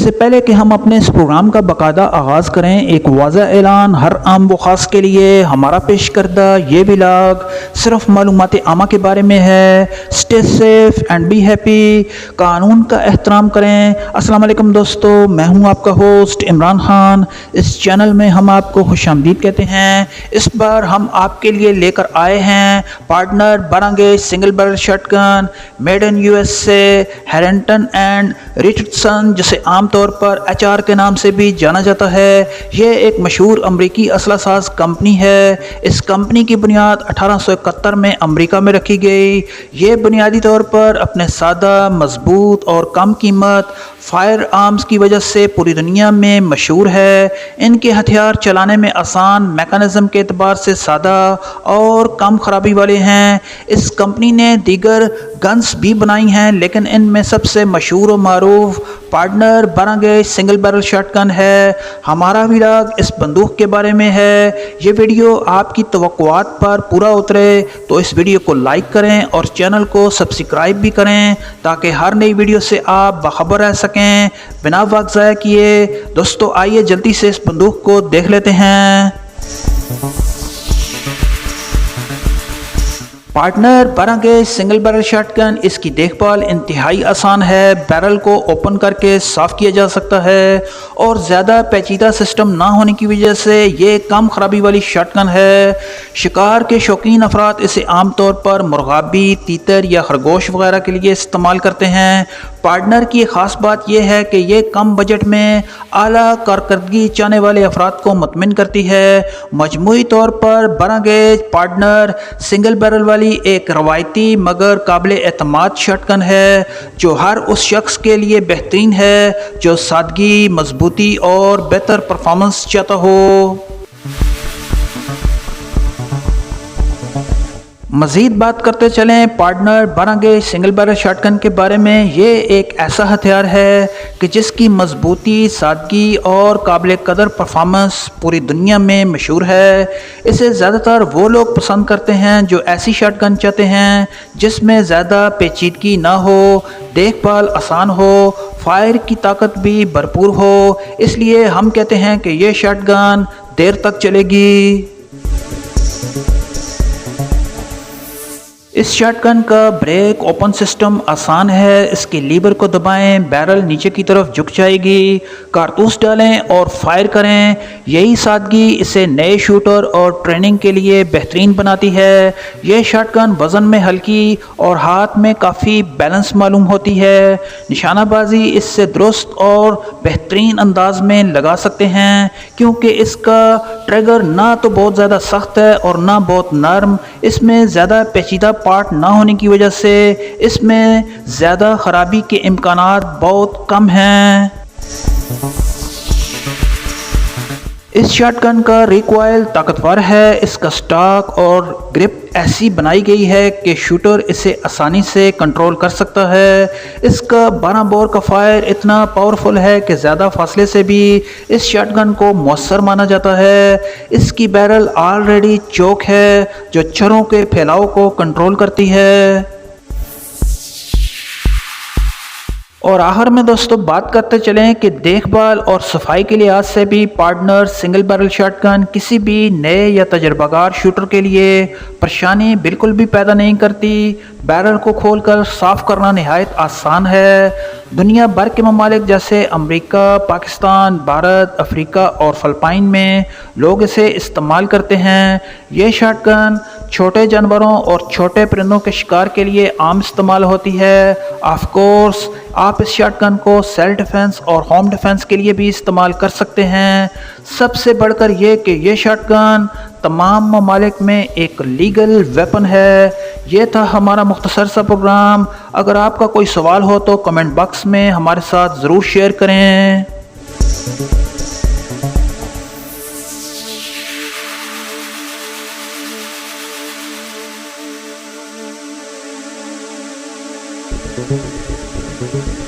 इससे पहले कि हम अपने इस प्रोग्राम का बाकायदा आगाज़ करें, एक वाज़ा ऐलान हर आम व ख़ास के लिए हमारा पेश करदा ये व्लॉग सिर्फ मालूमात आमा के बारे में है। Stay safe and be happy. कानून का एहतराम करें। अस्सलाम वालेकुम दोस्तों, मैं हूं आपका होस्ट इमरान खान। इस चैनल में हम आपको खुशामदीद कहते हैं। इस बार हम आपके लिए लेकर आए हैं partner 12 gauge single barrel shotgun made in USA Harrington and Richardson, जिसे आमतौर पर एचआर के नाम से भी जाना जाता है। यह एक मशहूर अमरीकी असला साज कंपनी है। इस कंपनी की बुनियाद 1871 में अमरीका में रखी गई। ये बुनियादी तौर पर अपने सादा, मजबूत और कम कीमत फायर आर्म्स की वजह से पूरी दुनिया में मशहूर है। इनके हथियार चलाने में आसान, मैकेनिज्म के एतबार से सादा और कम खराबी वाले हैं। इस कंपनी ने दीगर गन्स भी बनाई हैं, लेकिन इनमें सबसे मशहूर और मारूफ partner 12 gauge single barrel shotgun है। हमारा व्लॉग इस बंदूक के बारे में है। ये वीडियो आपकी तवक्कुआत पर पूरा उतरे तो इस वीडियो को लाइक करें और चैनल को सब्सक्राइब भी करें, ताकि हर नई वीडियो से आप बाखबर रह सकें बिना वक्त ज़ाया किए। दोस्तों आइए जल्दी से इस बंदूक को देख लेते हैं। Partner 12 gauge single barrel shotgun, इसकी देखभाल इंतहाई आसान है। बैरल को ओपन करके साफ़ किया जा सकता है और ज़्यादा पेचीदा सिस्टम ना होने की वजह से ये कम खराबी वाली शॉटगन है। शिकार के शौकीन अफराद इसे आमतौर पर मुर्गाबी, तीतर या खरगोश वगैरह के लिए इस्तेमाल करते हैं। पार्टनर की ख़ास बात यह है कि ये कम बजट में आला कारकर्दगी चाहने वाले अफराद को मुतमिन करती है। मजमूई तौर पर 12 गेज पार्टनर सिंगल बैरल वाली एक रवायती मगर काबिल एतमाद शॉटगन है, जो हर उस शख्स के लिए बेहतरीन है जो सादगी, मजबूती और बेहतर परफॉर्मेंस चाहता हो। मज़ीद बात करते चलें partner 12 gauge single barrel shotgun के बारे में। ये एक ऐसा हथियार है कि जिसकी मजबूती, सादगी और काबिल कदर परफॉर्मेंस पूरी दुनिया में मशहूर है। इसे ज़्यादातर वो लोग पसंद करते हैं जो ऐसी शॉटगन चाहते हैं जिसमें ज़्यादा पेचीदगी ना हो, देखभाल आसान हो, फायर की ताकत भी भरपूर हो। इसलिए हम कहते हैं कि ये शॉटगन देर तक चलेगी। इस शॉटगन का ब्रेक ओपन सिस्टम आसान है। इसके लीवर को दबाएं, बैरल नीचे की तरफ झुक जाएगी। कारतूस डालें और फायर करें। यही सादगी इसे नए शूटर और ट्रेनिंग के लिए बेहतरीन बनाती है। यह शॉटगन वज़न में हल्की और हाथ में काफ़ी बैलेंस मालूम होती है। निशानाबाजी इससे दुरुस्त और बेहतरीन अंदाज में लगा सकते हैं, क्योंकि इसका ट्रिगर ना तो बहुत ज़्यादा सख्त है और ना बहुत नरम। इसमें ज़्यादा पेचीदा पार्ट ना होने की वजह से इसमें ज़्यादा ख़राबी के इम्कानात बहुत कम हैं। इस शॉटगन का रिकॉइल ताकतवर है। इसका स्टॉक और ग्रिप ऐसी बनाई गई है कि शूटर इसे आसानी से कंट्रोल कर सकता है। इसका 12 बोर का फायर इतना पावरफुल है कि ज़्यादा फासले से भी इस शॉटगन को मौसर माना जाता है। इसकी बैरल ऑलरेडी चौक है जो छर्रों के फैलाव को कंट्रोल करती है। और आखिर में दोस्तों बात करते चलें कि देखभाल और सफाई के लिहाज से भी पार्टनर सिंगल बैरल शॉटगन किसी भी नए या तजर्बाकार शूटर के लिए परेशानी बिल्कुल भी पैदा नहीं करती। बैरल को खोलकर साफ़ करना नहायत आसान है। दुनिया भर के ममालिक जैसे अमेरिका, पाकिस्तान, भारत, अफ्रीका और फ़िलिपाइन में लोग इसे इस्तेमाल करते हैं। ये शॉटगन छोटे जानवरों और छोटे परिंदों के शिकार के लिए आम इस्तेमाल होती है। ऑफ कोर्स आप इस शॉटगन को सेल्फ डिफेंस और होम डिफेंस के लिए भी इस्तेमाल कर सकते हैं। सबसे बढ़कर ये कि ये शॉटगन तमाम ममालिक में एक लीगल वेपन है। ये था हमारा मुख्तसर सा प्रोग्राम। अगर आपका कोई सवाल हो तो कमेंट बॉक्स में हमारे साथ ज़रूर शेयर करें। Thank you.